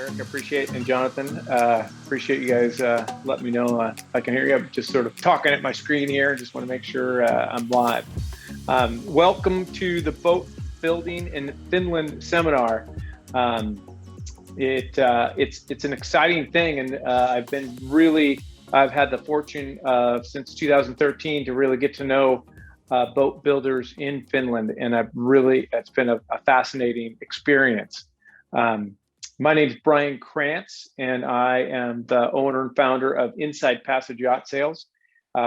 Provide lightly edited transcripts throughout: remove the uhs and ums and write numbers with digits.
Eric, I appreciate, and Jonathan, appreciate you guys letting me know I can hear you. I'm just sort of talking at my screen here. Just want to make sure I'm live. Welcome to the Boat Building in Finland seminar. Um, it's an exciting thing, and I've had the fortune since 2013 to really get to know boat builders in Finland, and it's been a fascinating experience. Um, my name is Brian Krantz, and I am the owner and founder of Inside Passage Yacht Sales.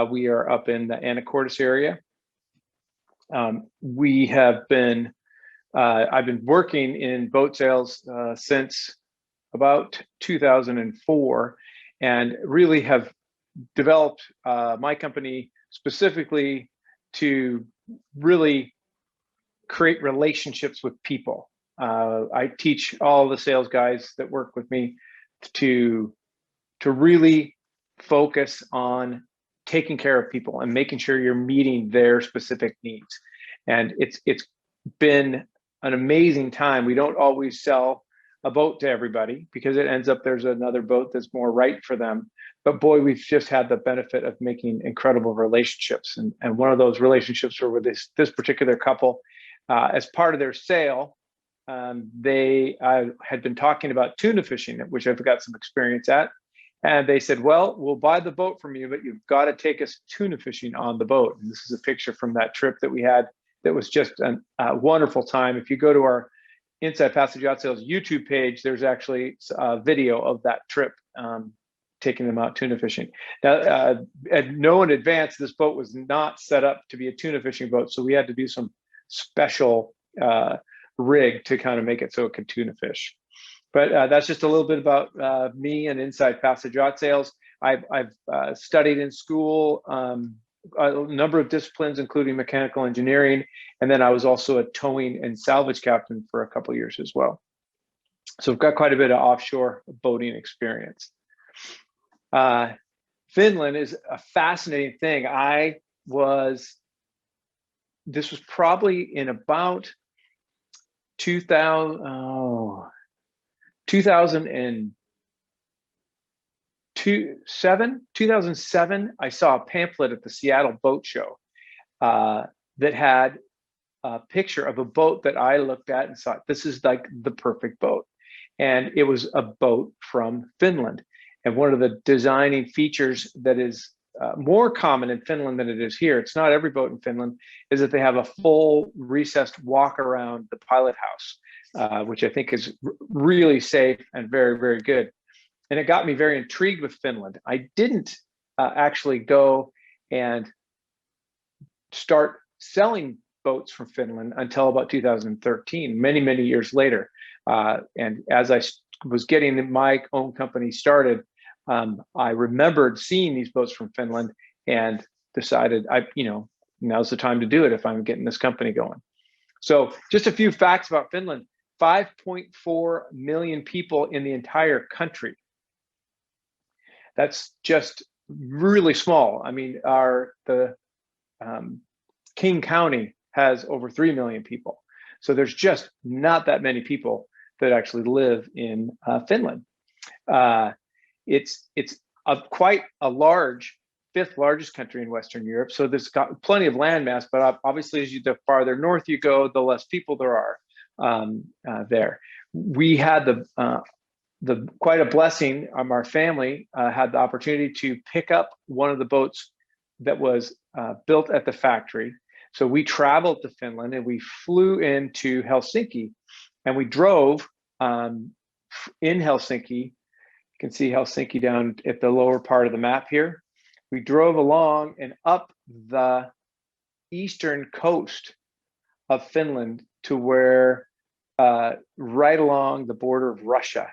We are up in the Anacortes area. I've been working in boat sales since about 2004, and really have developed my company specifically to really create relationships with people. I teach all the sales guys that work with me to really focus on taking care of people and making sure you're meeting their specific needs. And it's been an amazing time. We don't always sell a boat to everybody because it ends up there's another boat that's more right for them. But boy, we've just had the benefit of making incredible relationships. And one of those relationships were with this particular couple. As part of their sale, they had been talking about tuna fishing, which I've got some experience at. And they said, well, we'll buy the boat from you, but you've got to take us tuna fishing on the boat. And this is a picture from that trip that we had that was just a wonderful time. If you go to our Inside Passage Yacht Sales YouTube page, there's actually a video of that trip, taking them out tuna fishing. Now, know in advance, this boat was not set up to be a tuna fishing boat. So we had to do some special rig to kind of make it so it could tuna fish. But that's just a little bit about me and Inside Passage Yacht Sales. I've studied in school a number of disciplines, including mechanical engineering, and then I was also a towing and salvage captain for a couple of years as well. So I've got quite a bit of offshore boating experience. Finland is a fascinating thing. This was probably in about 2007, I saw a pamphlet at the Seattle Boat Show that had a picture of a boat that I looked at and thought, this is like the perfect boat. And it was a boat from Finland. And one of the designing features that is more common in Finland than it is here, it's not every boat in Finland, is that they have a full recessed walk around the pilot house, which I think is really safe and very, very good. And it got me very intrigued with Finland. I didn't actually go and start selling boats from Finland until about 2013, many, many years later. And as I was getting my own company started, I remembered seeing these boats from Finland and decided, now's the time to do it if I'm getting this company going. So just a few facts about Finland. 5.4 million people in the entire country. That's just really small. I mean, King County has over 3 million people. So there's just not that many people that actually live in Finland. It's quite a large, fifth largest country in Western Europe. So there's got plenty of landmass, but obviously the farther north you go, the less people there are there. We had quite a blessing. Our family had the opportunity to pick up one of the boats that was built at the factory. So we traveled to Finland and we flew into Helsinki, and we drove in Helsinki. You can see Helsinki down at the lower part of the map here. We drove along and up the eastern coast of Finland to where right along the border of Russia.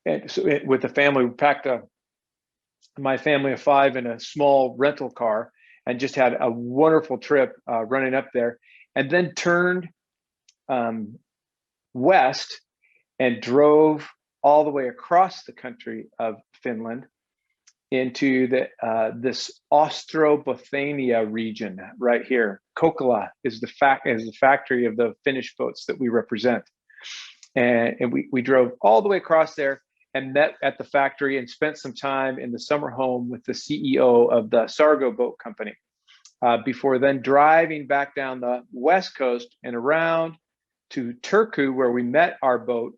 And so with the family, we packed my family of 5 in a small rental car and just had a wonderful trip running up there, and then turned west and drove all the way across the country of Finland into this Ostrobothnia region right here. Kokkola is the factory of the Finnish boats that we represent. And we drove all the way across there and met at the factory and spent some time in the summer home with the CEO of the Sargo Boat Company, before then driving back down the West Coast and around to Turku, where we met our boat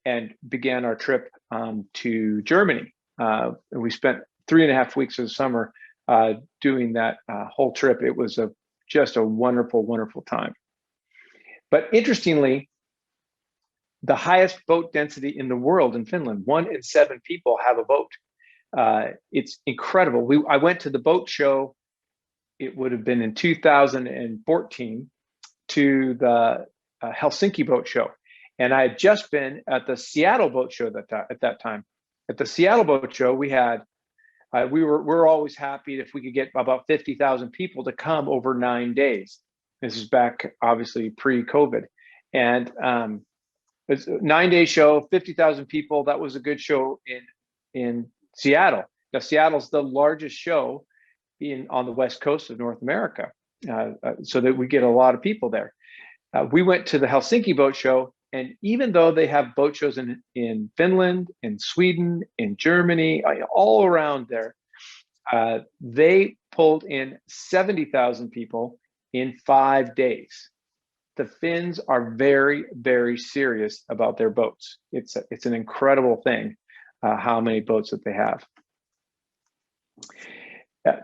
and began our trip to Germany. And we spent 3.5 weeks of the summer doing that whole trip. It was just a wonderful, wonderful time. But interestingly, the highest boat density in the world in Finland, 1 in 7 people have a boat. It's incredible. I went to the boat show, it would have been in 2014, to the Helsinki boat show. And I had just been at the Seattle boat show at that time. At the Seattle boat show, we're always happy if we could get about 50,000 people to come over 9 days. This is back, obviously, pre-COVID. And it's a 9-day show, 50,000 people. That was a good show in Seattle. Now, Seattle's the largest show on the West Coast of North America, so that we get a lot of people there. We went to the Helsinki boat show, and even though they have boat shows in Finland, in Sweden, in Germany, all around there, they pulled in 70,000 people in 5 days. The Finns are very, very serious about their boats. It's an incredible thing, how many boats that they have.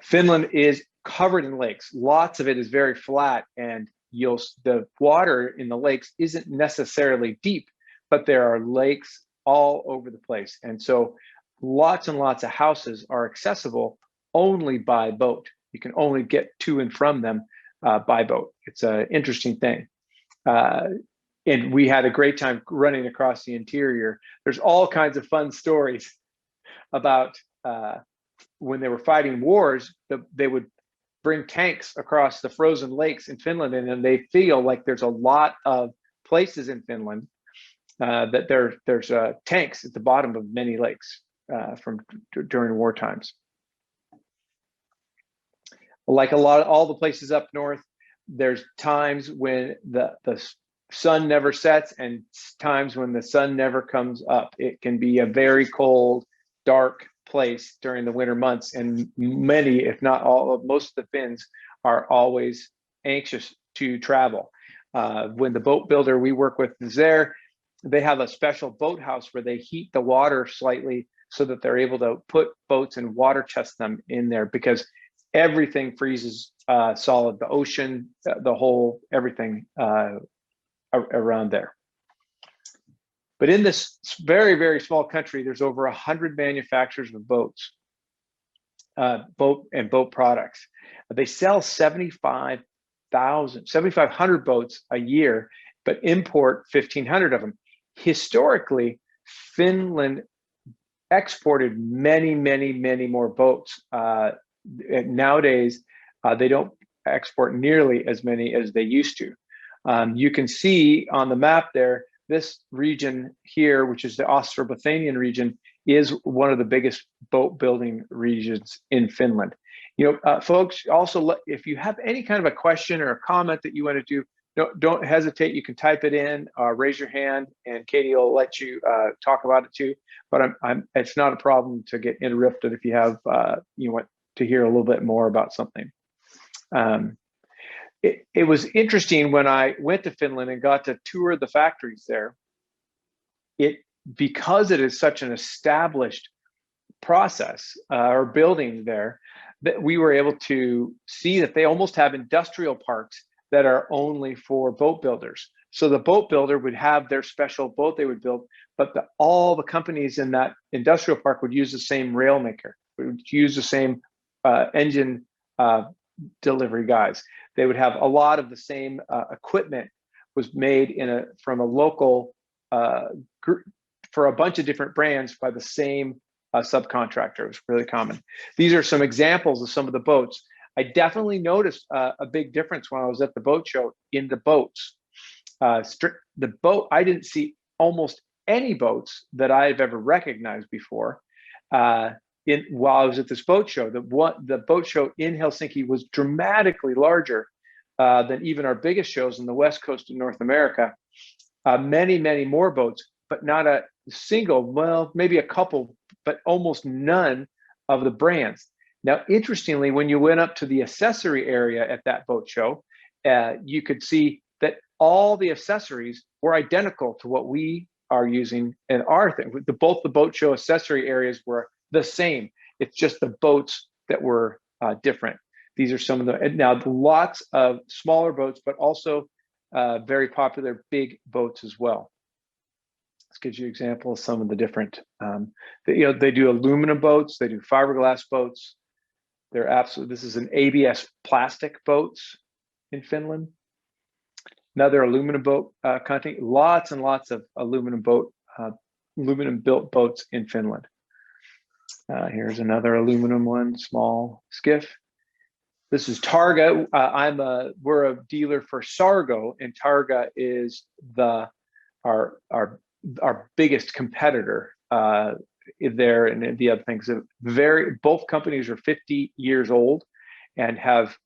Finland is covered in lakes. Lots of it is very flat, and the water in the lakes isn't necessarily deep, but there are lakes all over the place. And so lots and lots of houses are accessible only by boat. You can only get to and from them by boat. It's an interesting thing. And we had a great time running across the interior. There's all kinds of fun stories about when they were fighting wars, they would bring tanks across the frozen lakes in Finland, and then they feel like there's a lot of places in Finland that there's tanks at the bottom of many lakes during war times. Like all the places up north, there's times when the sun never sets and times when the sun never comes up. It can be a very cold, dark place during the winter months, and many, if not most of the Finns are always anxious to travel. When the boat builder we work with is there, they have a special boathouse where they heat the water slightly so that they're able to put boats and water test them in there, because everything freezes solid. The ocean, everything around there. But in this very, very small country, there's over 100 manufacturers of boats, boat products. They sell 7,500 boats a year, but import 1,500 of them. Historically, Finland exported many, many, many more boats. Nowadays, they don't export nearly as many as they used to. You can see on the map there, this region here, which is the Ostrobothanian region, is one of the biggest boat building regions in Finland. Folks, also, if you have any kind of a question or a comment that you want to do, don't hesitate. You can type it in, raise your hand, and Katie will let you talk about it too. But it's not a problem to get interrupted if you have you want to hear a little bit more about something. It was interesting when I went to Finland and got to tour the factories there. Because it is such an established process or building there, that we were able to see that they almost have industrial parks that are only for boat builders. So the boat builder would have their special boat they would build, but all the companies in that industrial park would use the same rail maker, would use the same engine delivery guys. They would have a lot of the same equipment was made from a local group for a bunch of different brands by the same subcontractor. It was really common. These are some examples of some of the boats. I definitely noticed a big difference when I was at the boat show in the boats. I didn't see almost any boats that I've ever recognized before. While I was at this boat show, the boat show in Helsinki was dramatically larger than even our biggest shows on the West Coast of North America. many more boats, but not a single, well, maybe a couple, but almost none of the brands. Now, interestingly, when you went up to the accessory area at that boat show, you could see that all the accessories were identical to what we are using in our thing. Both the boat show accessory areas were the same. It's just the boats that were different. These are some of the, now lots of smaller boats, but also very popular big boats as well. This gives you an example of some of the different, they do aluminum boats, they do fiberglass boats. They're absolutely, this is an ABS plastic boats in Finland. Another aluminum boat company, lots and lots of aluminum built boats in Finland. Here's another aluminum one, small skiff. This is Targa. We're a dealer for Sargo, and Targa is our biggest competitor there. And the other things, both companies are 50 years old and have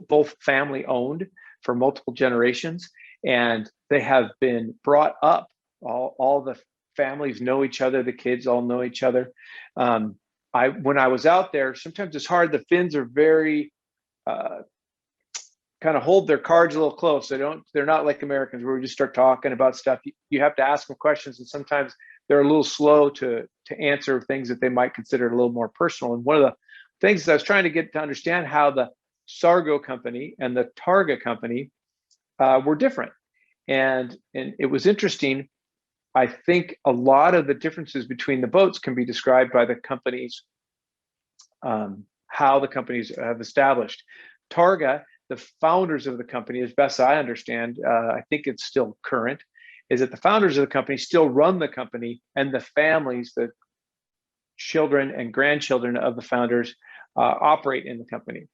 both family owned for multiple generations, and they have been brought up. All the families know each other. The kids all know each other. When I was out there, sometimes it's hard. The Finns are very kind of hold their cards a little close. They're not like Americans where we just start talking about stuff. You have to ask them questions, and sometimes they're a little slow to answer things that they might consider a little more personal. And one of the things I was trying to get to understand how the Sargo company and the Targa company were different. And it was interesting. I think a lot of the differences between the boats can be described by the companies, how the companies have established. Targa, the founders of the company, as best I understand, I think it's still current, is that the founders of the company still run the company, and the families, the children and grandchildren of the founders operate in the company.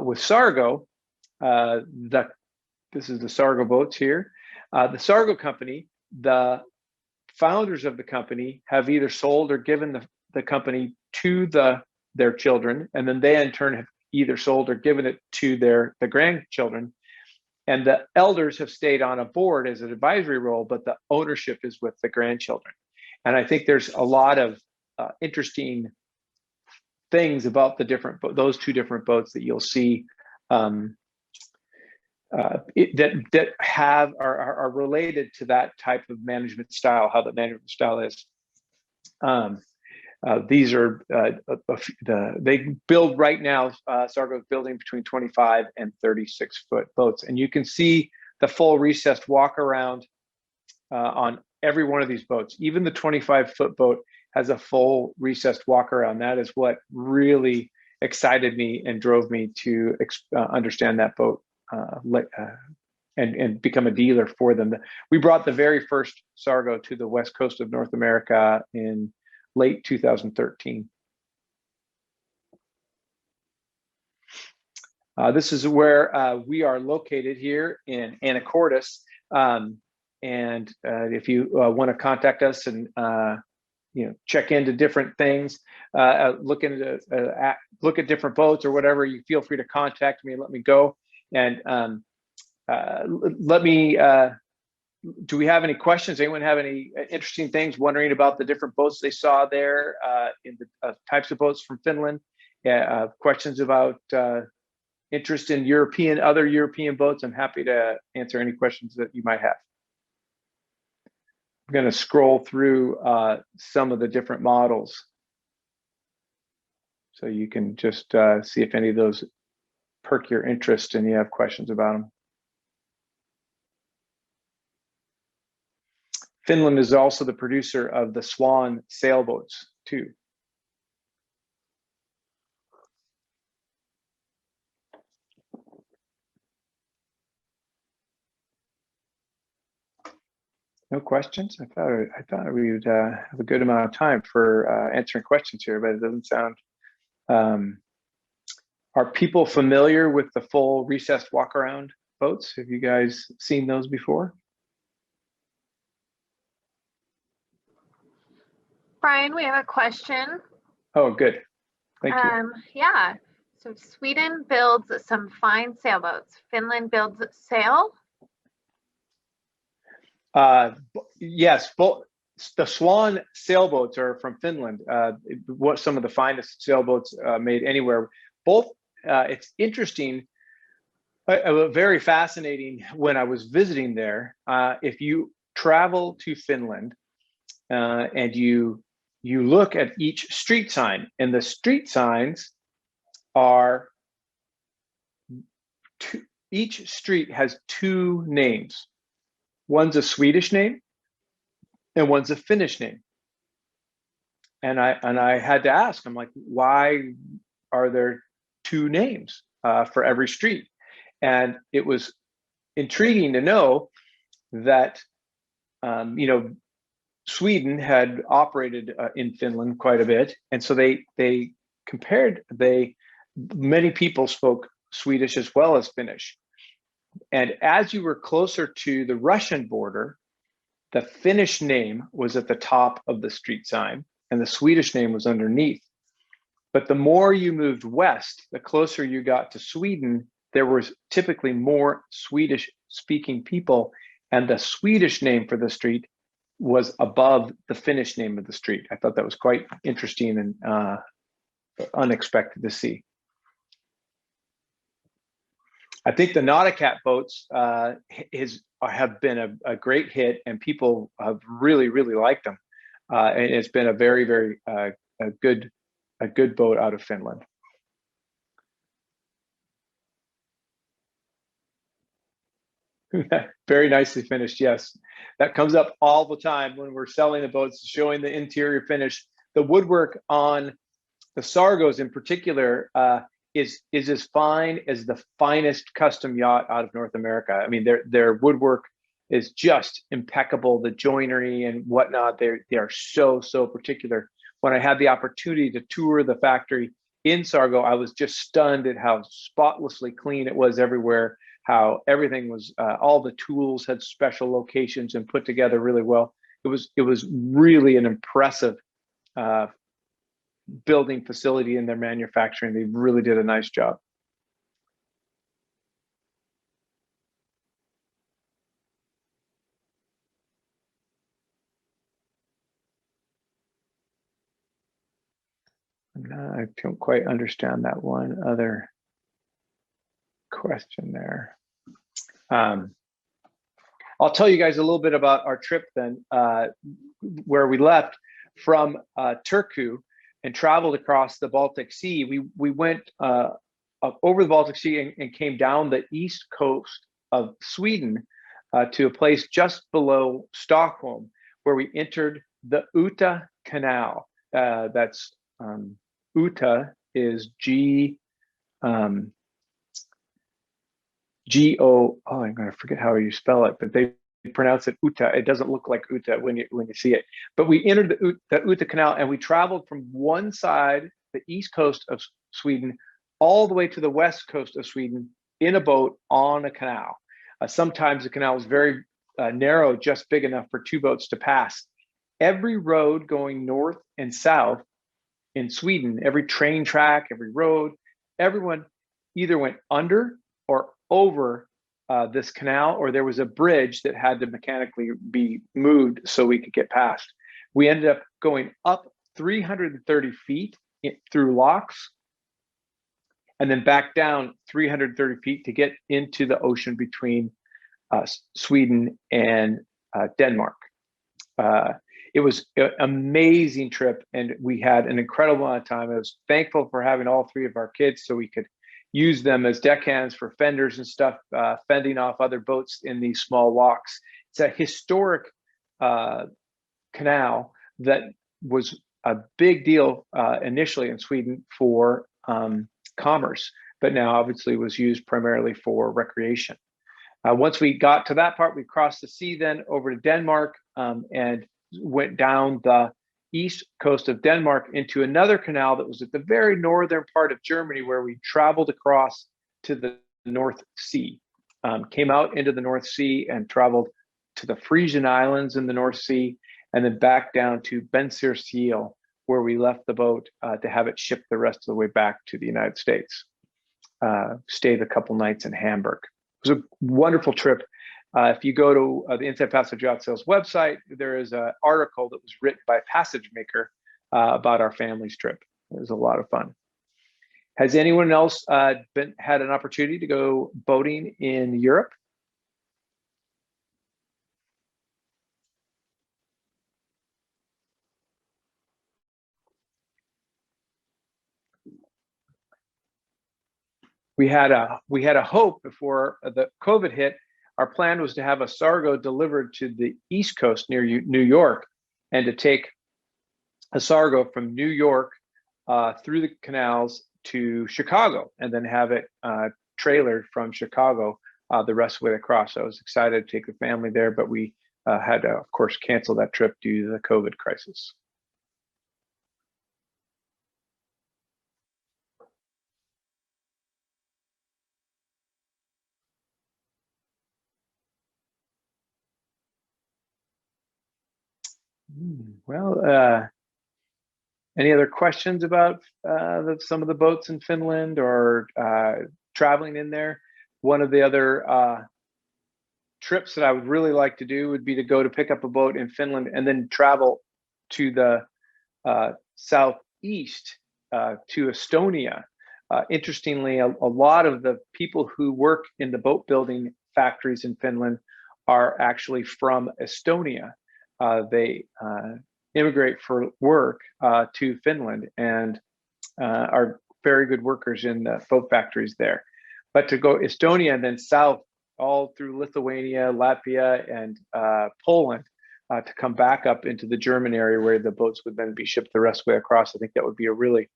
With Sargo, this is the Sargo boats here. The Sargo company, the founders of the company have either sold or given the company to their children, and then they in turn have either sold or given it to the grandchildren. And the elders have stayed on a board as an advisory role, but the ownership is with the grandchildren. And I think there's a lot of interesting things about those two different boats that you'll see that are related to that type of management style, how the management style is. These are they build right now. Sargo is building between 25 and 36-foot boats, and you can see the full recessed walk around on every one of these boats. Even the 25-foot boat has a full recessed walk around. That is what really excited me and drove me to understand that boat and become a dealer for them. We brought the very first Sargo to the west coast of North America in late 2013. This is where we are located here in Anacortes. And if you want to contact us and check into different things, look at different boats or whatever, you feel free to contact me and let me go. And do we have any questions? Anyone have any interesting things, wondering about the different boats they saw there, in the types of boats from Finland? Questions about interest in other European boats? I'm happy to answer any questions that you might have. I'm going to scroll through some of the different models, so you can just see if any of those perk your interest and you have questions about them. Finland is also the producer of the Swan sailboats too. No questions? I thought we would have a good amount of time for answering questions here, but it doesn't sound. Are people familiar with the full recessed walk around boats? Have you guys seen those before? Brian, we have a question. Oh, good. Thank you. Yeah. So Sweden builds some fine sailboats. Finland builds sail. Yes, both the Swan sailboats are from Finland. What some of the finest sailboats made anywhere. Both. It's interesting, very fascinating. When I was visiting there, if you travel to Finland and you look at each street sign, and the street signs are each street has two names. One's a Swedish name and one's a Finnish name. And I had to ask, I'm like, why are there two names for every street? And it was intriguing to know that, Sweden had operated in Finland quite a bit. And so they compared, many people spoke Swedish as well as Finnish. And as you were closer to the Russian border, the Finnish name was at the top of the street sign and the Swedish name was underneath. But the more you moved west, the closer you got to Sweden, there was typically more Swedish speaking people, and the Swedish name for the street was above the Finnish name of the street. I thought that was quite interesting and unexpected to see. I think the Nauticat boats have been a great hit, and people have really, really liked them. And it's been a very, very a good boat out of Finland. Very nicely finished. Yes, that comes up all the time when we're selling the boats, showing the interior finish. The woodwork on the Sargos in particular is as fine as the finest custom yacht out of North America. I mean, their woodwork is just impeccable. The joinery and whatnot, they are so particular. When I had the opportunity to tour the factory in Sargo, I was just stunned at how spotlessly clean it was everywhere. How everything was, all the tools had special locations and put together really well. It was really an impressive building facility in their manufacturing. They really did a nice job. I don't quite understand that one other question there. I'll tell you guys a little bit about our trip then, where we left from Turku and traveled across the Baltic Sea. We went over the Baltic Sea and came down the east coast of Sweden to a place just below Stockholm, where we entered the Uta Canal. That's Uta is G-O, oh, I'm going to forget how you spell it, but they pronounce it Uta. It doesn't look like Uta when you see it. But we entered the Uta Canal, and we traveled from one side, the east coast of Sweden, all the way to the west coast of Sweden in a boat on a canal. Sometimes the canal was very narrow, just big enough for two boats to pass. Every road going north and south in Sweden, every train track, every road, everyone either went under or over this canal, or there was a bridge that had to mechanically be moved so we could get past. We ended up going up 330 feet through locks, and then back down 330 feet to get into the ocean between Sweden and Denmark. It was an amazing trip, and we had an incredible amount of time. I was thankful for having all three of our kids so we could use them as deckhands for fenders and stuff, fending off other boats in these small locks. It's a historic canal that was a big deal initially in Sweden for commerce, but now obviously was used primarily for recreation. Once we got to that part, we crossed the sea then over to Denmark and went down the east coast of Denmark into another canal that was at the very northern part of Germany, where we traveled across to the North Sea, came out into the North Sea and traveled to the Frisian Islands in the North Sea, and then back down to Bensersiel, where we left the boat to have it shipped the rest of the way back to the United States. Stayed a couple nights in Hamburg. It was a wonderful trip. If you go to the Inside Passage Yacht Sales website, there is an article that was written by a passage maker about our family's trip. It was a lot of fun. Has anyone else had an opportunity to go boating in Europe? We had a hope before the COVID hit. Our plan was to have a Sargo delivered to the East Coast near New York, and to take a Sargo from New York through the canals to Chicago, and then have it trailered from Chicago the rest of the way across. So I was excited to take the family there, but we had to, of course, cancel that trip due to the COVID crisis. Well, any other questions about some of the boats in Finland or traveling in there? One of the other trips that I would really like to do would be to go to pick up a boat in Finland and then travel to the southeast to Estonia. Interestingly, a lot of the people who work in the boat building factories in Finland are actually from Estonia. They immigrate for work to Finland and are very good workers in the boat factories there. But to go Estonia and then south all through Lithuania, Latvia, and Poland to come back up into the German area where the boats would then be shipped the rest of the way across, I think that would be a really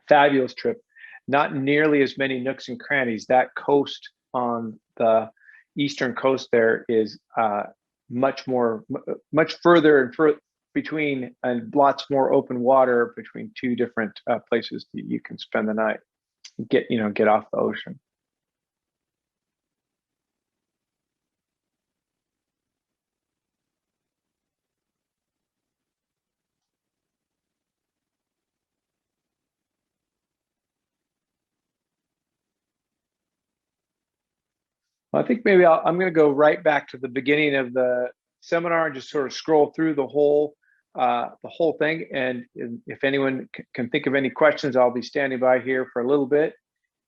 fabulous trip. Not nearly as many nooks and crannies. That coast on the eastern coast there is much further and between, and lots more open water between two different places that you can spend the night, get off the ocean. Well, I think maybe I'm going to go right back to the beginning of the seminar and just sort of scroll through the whole thing. And if anyone can think of any questions, I'll be standing by here for a little bit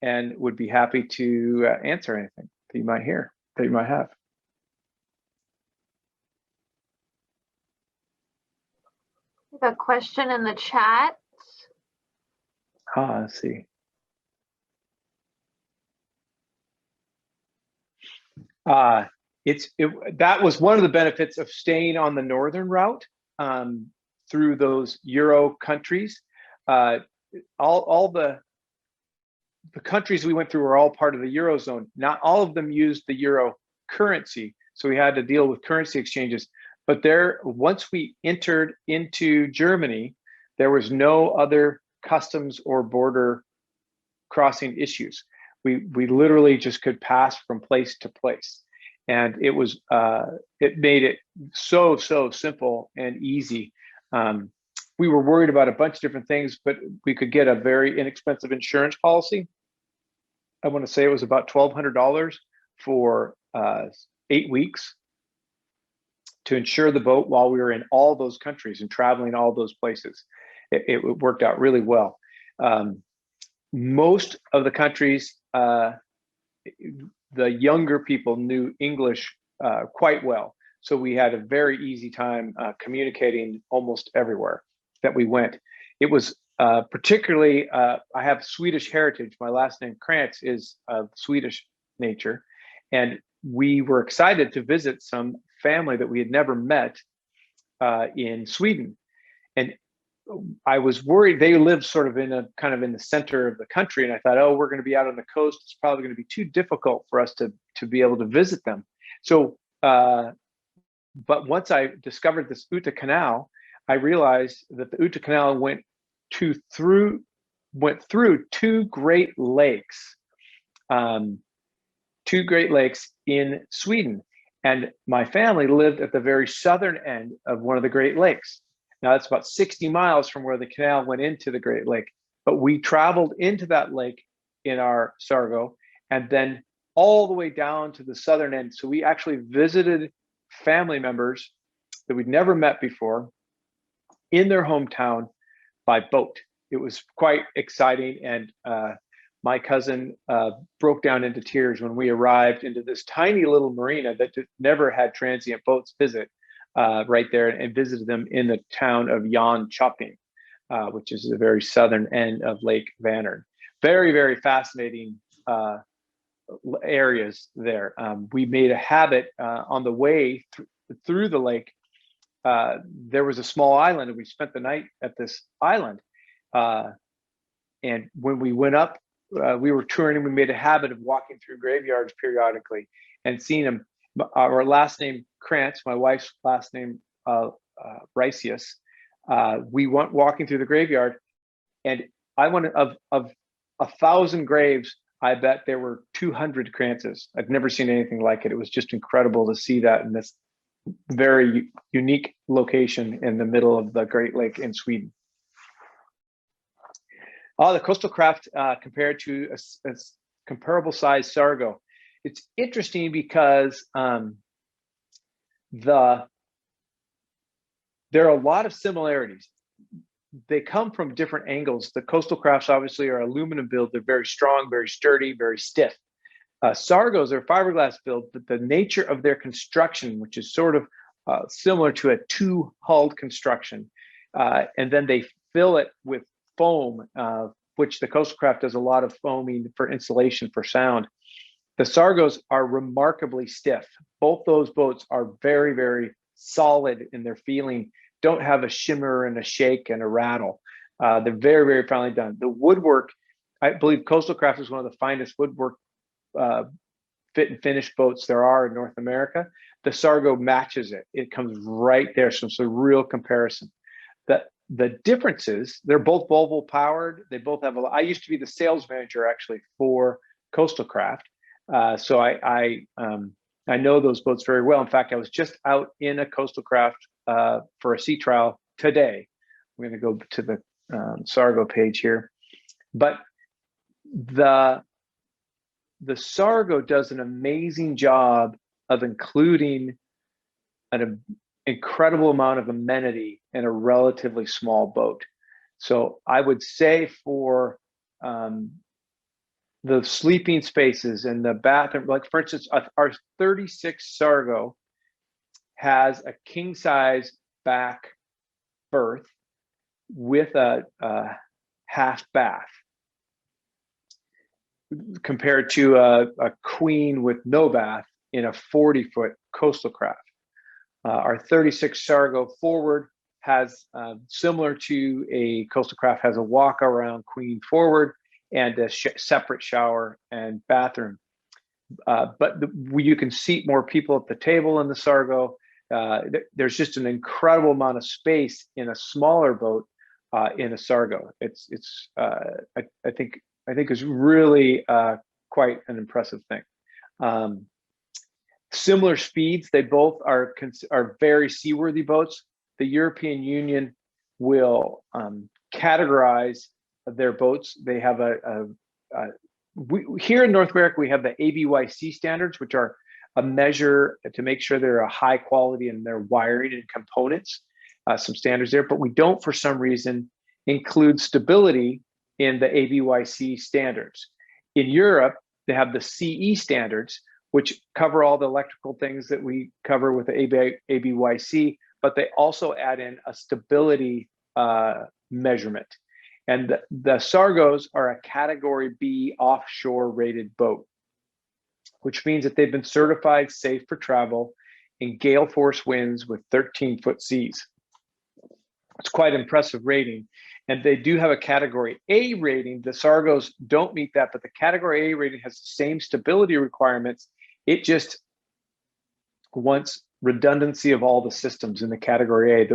and would be happy to answer anything that you might have. We have a question in the chat. Let's see. That was one of the benefits of staying on the northern route through those Euro countries. All the countries we went through were all part of the Eurozone. Not all of them used the Euro currency, so we had to deal with currency exchanges. But once we entered into Germany, there was no other customs or border crossing issues. We literally just could pass from place to place, and it made it so simple and easy. We were worried about a bunch of different things, but we could get a very inexpensive insurance policy. I want to say it was about $1,200 for 8 weeks to insure the boat while we were in all those countries and traveling all those places. It worked out really well. Most of the countries, the younger people knew English quite well. So we had a very easy time communicating almost everywhere that we went. It was particularly, I have Swedish heritage. My last name Krantz is of Swedish nature. And we were excited to visit some family that we had never met in Sweden. And I was worried. They lived sort of in the center of the country, and I thought, oh, we're going to be out on the coast. It's probably going to be too difficult for us to be able to visit them. So, but once I discovered this Uta Canal, I realized that the Uta Canal went through two Great Lakes in Sweden, and my family lived at the very southern end of one of the Great Lakes. Now, that's about 60 miles from where the canal went into the Great Lake, but we traveled into that lake in our Sargo and then all the way down to the southern end. So we actually visited family members that we'd never met before in their hometown by boat. It was quite exciting, and my cousin broke down into tears when we arrived into this tiny little marina that never had transient boats visit right there, and visited them in the town of Yacht, which is the very southern end of Lake Vänern. Very, very fascinating areas there. We made a habit on the way through the lake. There was a small island, and we spent the night at this island. And when we went up, we were touring, and we made a habit of walking through graveyards periodically and seeing them. Our last name Krantz, my wife's last name Ricius. We went walking through the graveyard, and I wanted of 1,000 graves, I bet there were 200 Krantzes. I've never seen anything like it. It was just incredible to see that in this very unique location in the middle of the Great Lake in Sweden. The coastal craft compared to a comparable size Sargo. It's interesting because there are a lot of similarities. They come from different angles. The coastal crafts obviously are aluminum build. They're very strong, very sturdy, very stiff. Sargos are fiberglass build, but the nature of their construction, which is sort of similar to a two-hulled construction, and then they fill it with foam, which the coastal craft does a lot of foaming for insulation for sound. The Sargos are remarkably stiff. Both those boats are very, very solid in their feeling, don't have a shimmer and a shake and a rattle. They're very, very finely done. The woodwork, I believe coastal craft is one of the finest woodwork fit and finish boats there are in North America. The Sargo matches it. It comes right there. So it's a real comparison. The differences, they're both Volvo powered. They both have I used to be the sales manager actually for coastal craft. So I know those boats very well. In fact, I was just out in a coastal craft for a sea trial today. I'm going to go to the Sargo page here. But the Sargo does an amazing job of including an incredible amount of amenity in a relatively small boat. So I would say for the sleeping spaces and the bathroom, like for instance, our 36 Sargo has a king size back berth with a half bath, compared to a queen with no bath in a 40-foot coastal craft. Our 36 Sargo forward has, similar to a coastal craft, has a walk around queen forward and a separate shower and bathroom. But you can seat more people at the table in the Sargo. There's just an incredible amount of space in a smaller boat in a Sargo. I think is really quite an impressive thing. Similar speeds, they both are very seaworthy boats. The European Union will categorize their boats. They have here in North America, we have the ABYC standards, which are a measure to make sure they're a high quality in their wiring and components, some standards there, but we don't for some reason include stability in the ABYC standards. In Europe, they have the CE standards, which cover all the electrical things that we cover with the ABYC, but they also add in a stability measurement. And the Sargos are a Category B offshore rated boat, which means that they've been certified safe for travel in gale force winds with 13-foot seas. It's quite an impressive rating. And they do have a Category A rating. The Sargos don't meet that, but the Category A rating has the same stability requirements. It just wants redundancy of all the systems in the Category A.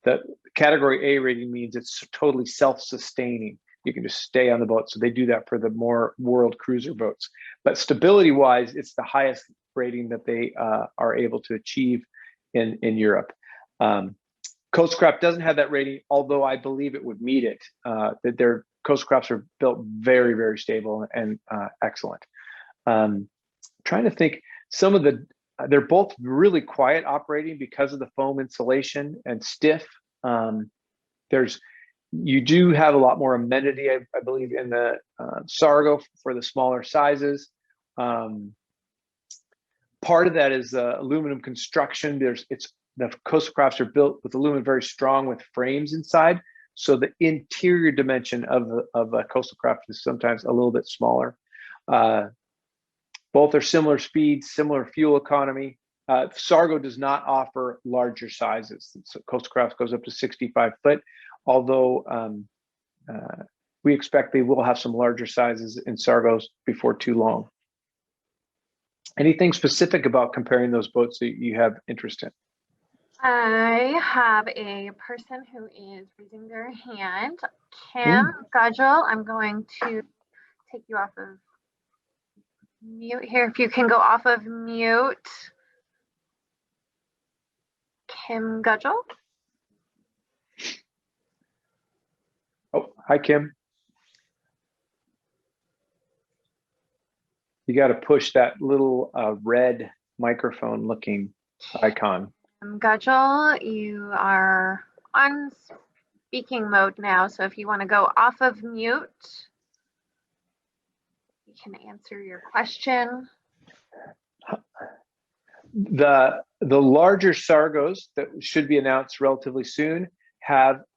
The Category A rating means it's totally self-sustaining. You can just stay on the boat. So they do that for the more world cruiser boats. But stability-wise, it's the highest rating that they are able to achieve in Europe. Coastal craft doesn't have that rating, although I believe it would meet it. Their coastal crafts are built very, very stable and excellent. trying to think, some of the, they're both really quiet operating because of the foam insulation and stiff. You do have a lot more amenity, I believe, in the Sargo for the smaller sizes. Part of that is aluminum construction. The coastal crafts are built with aluminum very strong with frames inside. So the interior dimension of a coastal craft is sometimes a little bit smaller. Both are similar speeds, similar fuel economy. Sargo does not offer larger sizes. So coastal craft goes up to 65 foot, although we expect they will have some larger sizes in Sargos before too long. Anything specific about comparing those boats that you have interest in? I have a person who is raising their hand. Kim Gudgel, I'm going to take you off of mute here. If you can go off of mute. Kim Gudgel. Oh, hi, Kim. You got to push that little red microphone looking icon. Kim Gudgel, you are on speaking mode now. So if you want to go off of mute, you can answer your question. The larger Sargos that should be announced relatively soon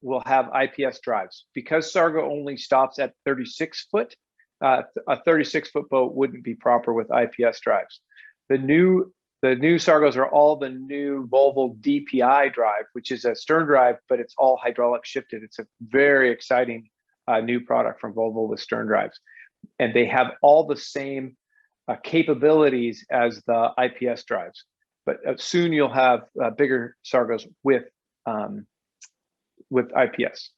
will have IPS drives. Because Sargo only stops at 36 foot, a 36-foot boat wouldn't be proper with IPS drives. The new Sargos are all the new Volvo DPI drive, which is a stern drive, but it's all hydraulic shifted. It's a very exciting new product from Volvo with stern drives. And they have all the same capabilities as the IPS drives. But soon you'll have bigger Sargos with IPS.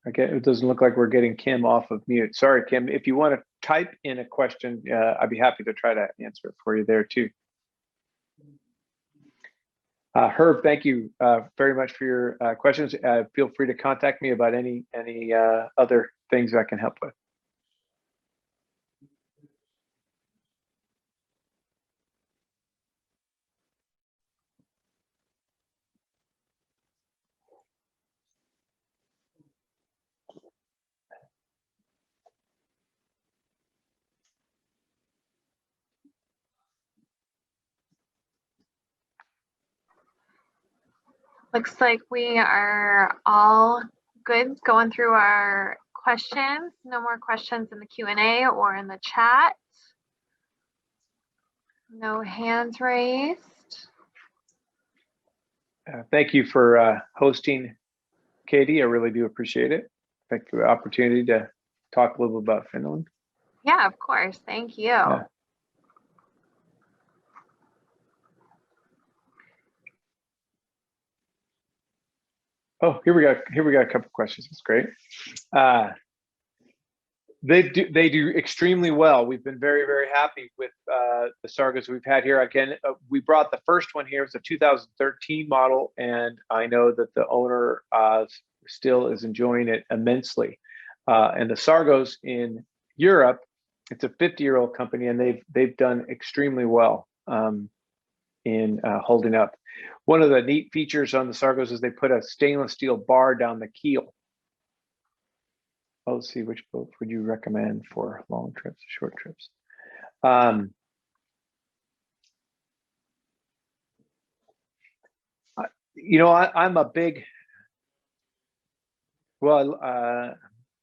Okay, it doesn't look like we're getting Kim off of mute. Sorry, Kim. If you want to type in a question, I'd be happy to try to answer it for you there too. Herb, thank you very much for your questions. Feel free to contact me about any other things I can help with. Looks like we are all good going through our questions. No more questions in the Q&A or in the chat. No hands raised. Thank you for hosting, Katie. I really do appreciate it. Thank you for the opportunity to talk a little bit about Finland. Yeah, of course. Thank you. Yeah. Oh, here we got a couple of questions. That's great. They do extremely well. We've been very, very happy with the Sargos we've had here. Again, we brought the first one here. It's a 2013 model, and I know that the owner still is enjoying it immensely. And the Sargos in Europe, it's a 50-year-old company, and they've done extremely well in holding up. One of the neat features on the Sargos is they put a stainless steel bar down the keel. Let's see, which boat would you recommend for long trips, short trips? You know, I'm a big, well,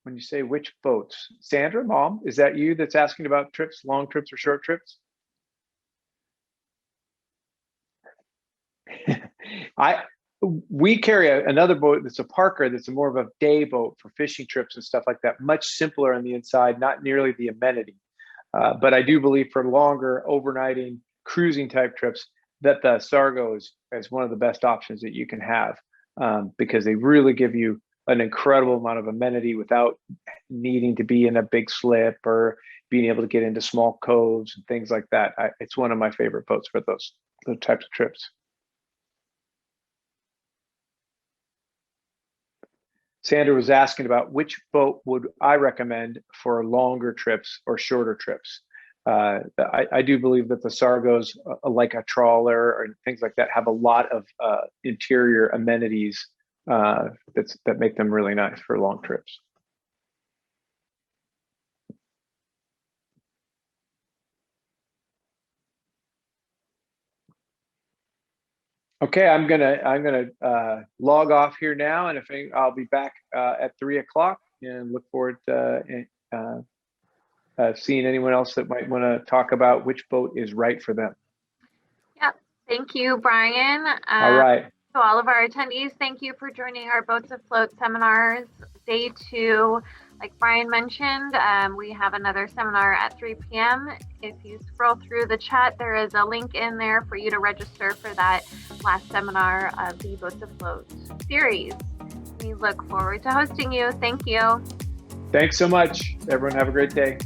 when you say which boats, Sandra, Mom, is that you that's asking about trips, long trips or short trips? We carry another boat that's a Parker that's more of a day boat for fishing trips and stuff like that, much simpler on the inside, not nearly the amenity. But I do believe for longer overnighting cruising type trips that the Sargo is one of the best options that you can have, because they really give you an incredible amount of amenity without needing to be in a big slip or being able to get into small coves and things like that. It's one of my favorite boats for those types of trips. Sandra was asking about which boat would I recommend for longer trips or shorter trips. I do believe that the Sargos, like a trawler or things like that, have a lot of interior amenities that make them really nice for long trips. Okay, I'm gonna log off here now, and I'll be back at 3 o'clock, and look forward to seeing anyone else that might want to talk about which boat is right for them. Yep. Thank you, Brian. All right. To all of our attendees, thank you for joining our Boats Afloat seminars, day 2. Like Brian mentioned, we have another seminar at 3 p.m. If you scroll through the chat, there is a link in there for you to register for that last seminar of the Boats Afloat series. We look forward to hosting you. Thank you. Thanks so much. Everyone have a great day.